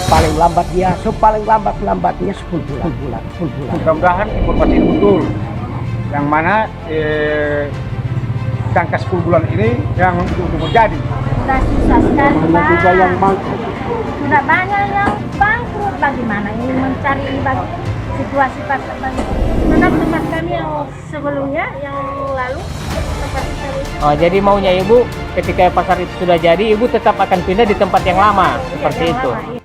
Paling lambat paling lambatnya 10 bulan. Mudah-mudahan informasi ini betul. Yang mana angka 10 bulan ini yang untuk terjadi. Sudah susah sekali, Banyak juga yang Pak. bangkrut. Sudah banyak yang bangkrut. Bagaimana ini mencari situasi pasar bagi tempat kami yang sebelumnya, yang lalu tempat kami. Oh, jadi maunya Ibu ketika pasar itu sudah jadi, Ibu tetap akan pindah di tempat yang lama, seperti Yang itu. lama, iya.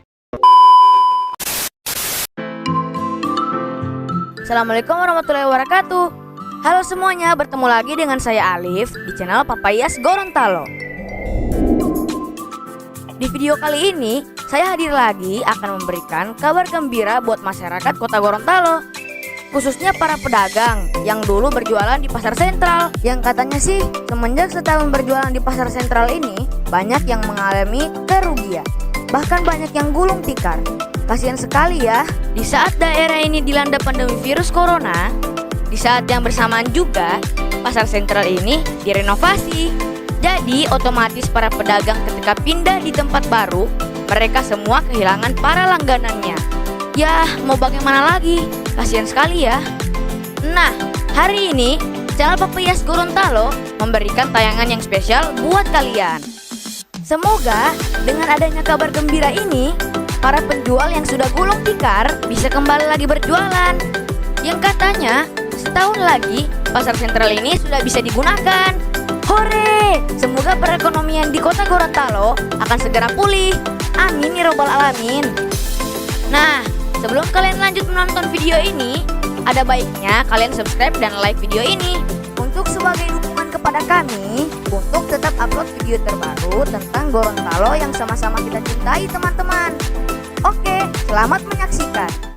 Assalamualaikum warahmatullahi wabarakatuh. Halo semuanya, bertemu lagi dengan saya Alif di channel Papayas Gorontalo. Di video kali ini, saya hadir lagi akan memberikan kabar gembira buat masyarakat Kota Gorontalo, khususnya para pedagang yang dulu berjualan di pasar sentral. Yang katanya sih, semenjak setahun berjualan di pasar sentral ini, banyak yang mengalami kerugian, bahkan banyak yang gulung tikar. Kasihan sekali ya, di saat daerah ini dilanda pandemi virus corona, di saat yang bersamaan juga pasar sentral ini direnovasi. Jadi otomatis para pedagang ketika pindah di tempat baru, mereka semua kehilangan para langganannya. Ya, mau bagaimana lagi? Kasihan sekali ya. Nah, hari ini channel Papayas Gorontalo memberikan tayangan yang spesial buat kalian. Semoga dengan adanya kabar gembira ini, para penjual yang sudah gulung tikar bisa kembali lagi berjualan. Yang katanya setahun lagi pasar sentral ini sudah bisa digunakan. Hore! Semoga perekonomian di Kota Gorontalo akan segera pulih. Amin ya robbal alamin. Nah, sebelum kalian lanjut menonton video ini, ada baiknya kalian subscribe dan like video ini untuk sebagai dukungan kepada kami untuk tetap upload video terbaru tentang Gorontalo yang sama-sama kita cintai, teman-teman. Oke, selamat menyaksikan.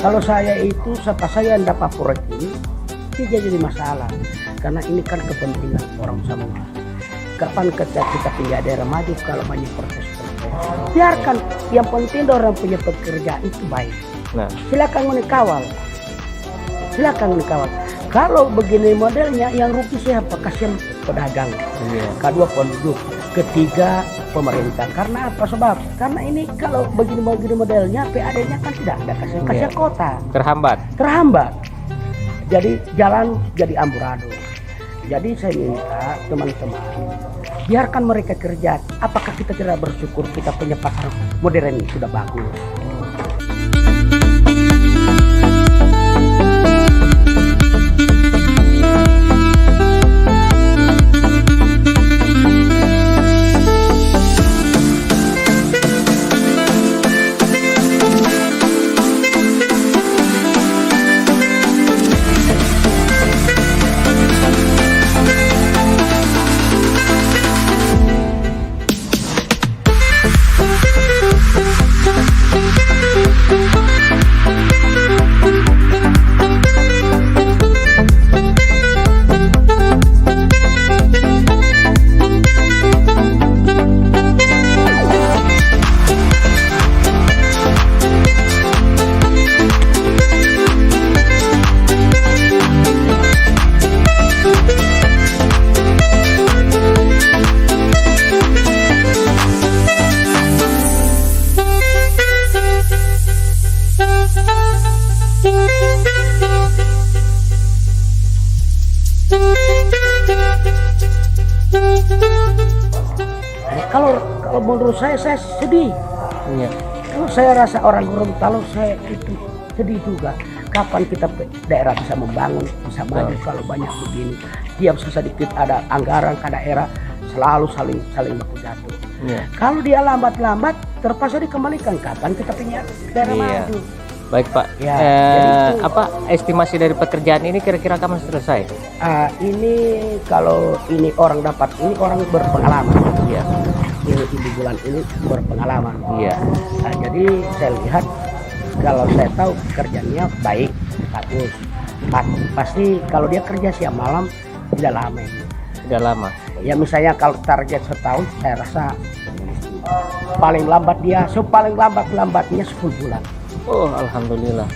Kalau saya itu, siapa saya yang dapat proyek ini, tidak jadi masalah. Karena ini kan kepentingan orang semua. Kapan kita pindah daerah maju kalau banyak proses. Biarkan, yang penting orang punya pekerjaan itu baik. Nah, Silakan menikawal. Kalau begini modelnya, yang rugi siapa? Kasihan pedagang. iya. Kedua penduduk. Ketiga pemerintah. Karena apa sebab? Karena ini kalau begini modelnya PAD-nya kan tidak ada, kasihan kota terhambat. Jadi jalan jadi amburadul. Jadi saya minta teman-teman biarkan mereka kerja. Apakah kita tidak bersyukur kita punya pasar modern ini sudah bagus? Kalau menurut saya sedih. Iya. Kalau saya rasa orang Gorontalo, saya itu sedih juga. Kapan kita daerah bisa membangun, bisa maju kalau banyak begini. Tiap sedikit ada anggaran ke daerah selalu saling baku jatuh. Iya. Kalau dia lambat-lambat terpaksa dikembalikan. Kapan kita punya daerah Iya. maju? Baik Pak. Ya, jadi itu- Apa estimasi dari pekerjaan ini kira-kira kapan selesai? Ini kalau ini orang dapat, ini orang berpengalaman. Iya. Ini di bulan ini berpengalaman. Iya. Jadi saya lihat kalau saya tahu kerjanya baik, bagus. Pasti kalau dia kerja siang malam tidak lama. Sudah lama. Ya misalnya kalau target setahun, saya rasa paling lambatnya 10 bulan. Oh, alhamdulillah.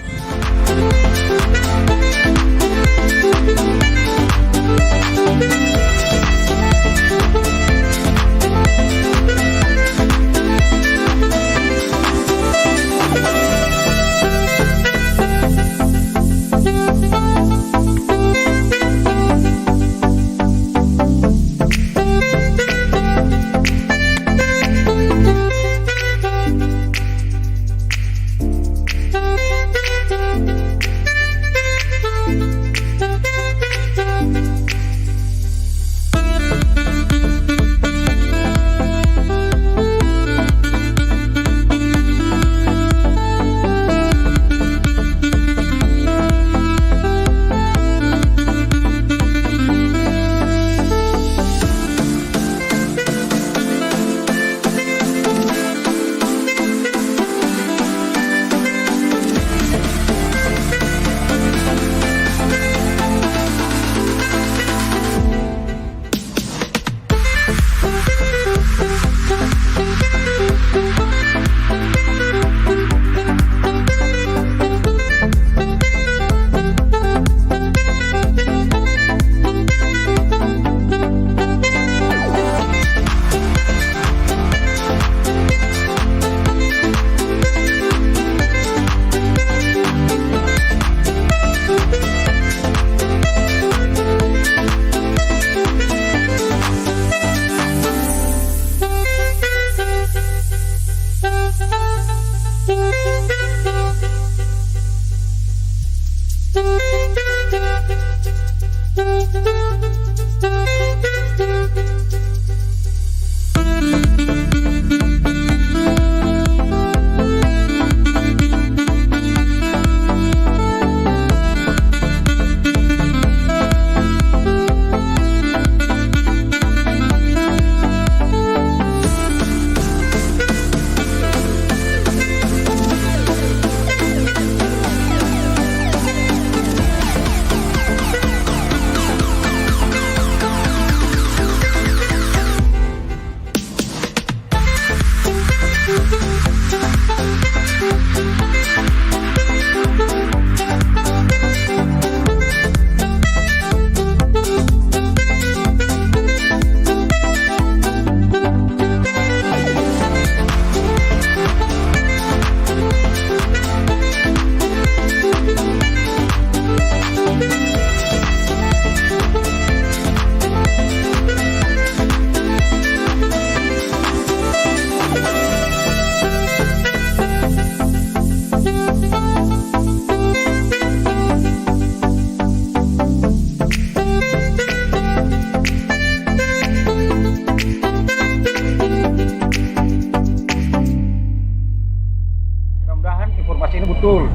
betul.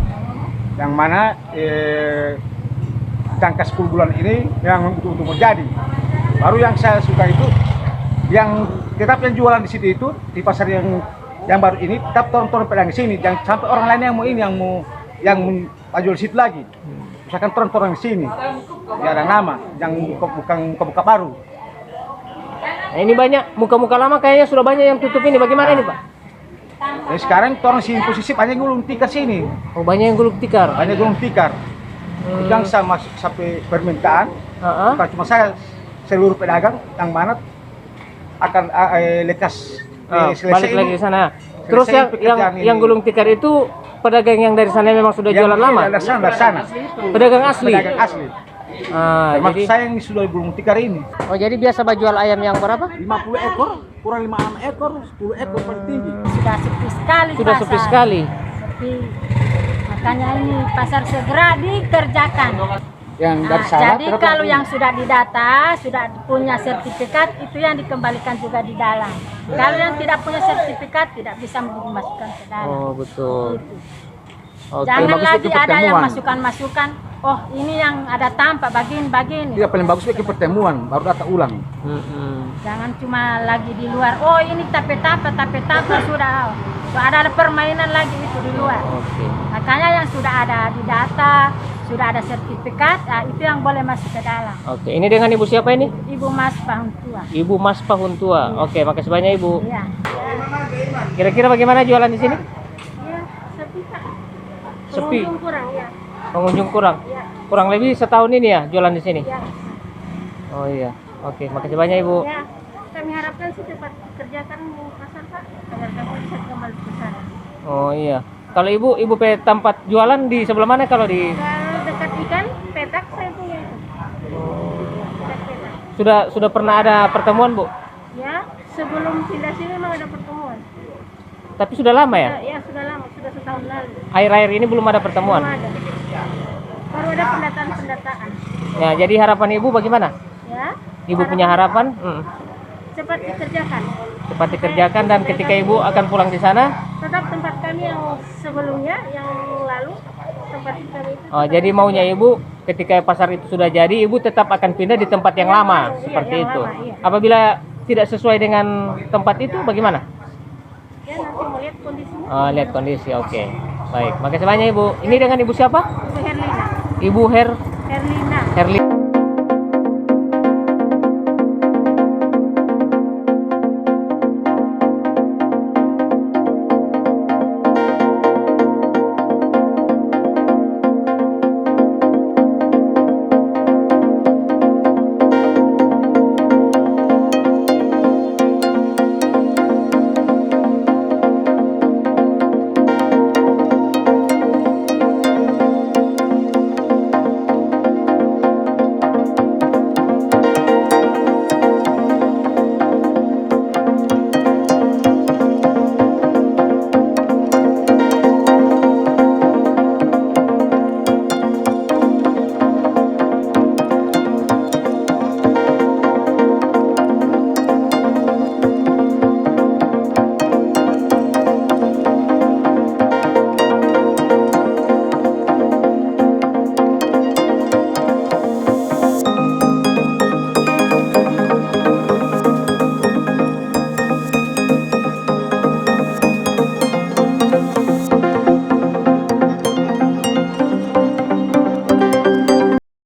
Yang mana jangka 10 bulan ini yang untuk menjadi. Baru yang saya suka itu yang tetap yang jualan di situ itu di pasar yang baru ini tetap turun pedagang di sini, jangan sampai orang lain yang mau jual di situ lagi. Misalkan turun di sini, ya ada nama, yang bukan muka baru. Nah, ini banyak muka-muka lama kayaknya sudah banyak yang tutup ini. Bagaimana ini, Pak? Jadi sekarang turun sini posisi banyak gulung tikar sini, Oh, banyak yang gulung tikar. banyak gulung tikar. Yang sama sampai permintaan, bukan cuma saya, seluruh pedagang yang mana akan lekas Balik lagi ke sana. Terus selesai pekerjaan yang ini. gulung tikar itu pedagang yang dari sana memang sudah jualan lama. Dari sana. Pedagang asli. Pedagang asli. Termasuk Jadi saya yang sudah gulung tikar ini. oh jadi biasa jual ayam yang berapa? 50 ekor, kurang 5 ekor, 10 ekor paling tinggi. Sudah sepi sekali Sudah pasar. sepi sekali. Sepi. Makanya ini pasar segera dikerjakan. Yang dari Nah, sana jadi kalau yang sudah didata, sudah punya sertifikat, itu yang dikembalikan juga di dalam. Kalau yang tidak punya sertifikat, tidak bisa dimasukkan ke dalam. Oh, betul. Gitu. Oke. Jangan bagus lagi itu ada yang pertemuan. masukan-masukan, oh ini yang ada tampak bagin-bagin. Tidak, paling bagus bikin pertemuan, baru data ulang. Jangan cuma lagi di luar, oh ini tape-tape sudah. Sudah ada permainan lagi itu di luar. Oke. Makanya yang sudah ada di data, sudah ada sertifikat, nah, itu yang boleh masuk ke dalam. Oke, ini dengan Ibu siapa ini? Ibu Mas Pahuntua. Ibu Mas Pahuntua. Oke, makasih banyak Ibu. Iya. Kira-kira bagaimana jualan di sini? Iya, sepi Pak. Sepi. Pengunjung kurang ya. Pengunjung kurang. Iya. Kurang lebih setahun ini ya jualan di sini. Iya. Oh iya. Oke, makasih banyak Ibu. Ya, kami harapkan sih cepat dikerjakan pasar Pak, agar kami bisa kembali ke sana. Oh iya. Kalau Ibu tempat jualan di sebelah mana kalau di Kalau dekat ikan, petak saya punya itu. Dekat petak. sudah pernah ada pertemuan, Bu? Ya, sebelum pindah sini memang ada pertemuan. Tapi sudah lama ya? Ya, sudah lama, sudah setahun lalu. Akhir-akhir ini belum ada pertemuan. Belum ada. Baru ada pendataan-pendataan. Ya, jadi harapan Ibu bagaimana? Ya. Ibu punya harapan? Cepat dikerjakan. Cepat dikerjakan dan ketika Ibu akan pulang di sana, Tetap tempat kami yang sebelumnya, yang lalu, tempat kami itu. oh, jadi maunya Ibu ketika pasar itu sudah jadi, Ibu tetap akan pindah di tempat yang lama, Iya, seperti yang itu. lama, iya. Apabila tidak sesuai dengan tempat itu, bagaimana? Ya, nanti mau lihat kondisinya. Oh, lihat kondisi, oke. Baik, makasih banyak Ibu. Ini dengan Ibu siapa? Ibu Herlina. Ibu Herlina. Herli.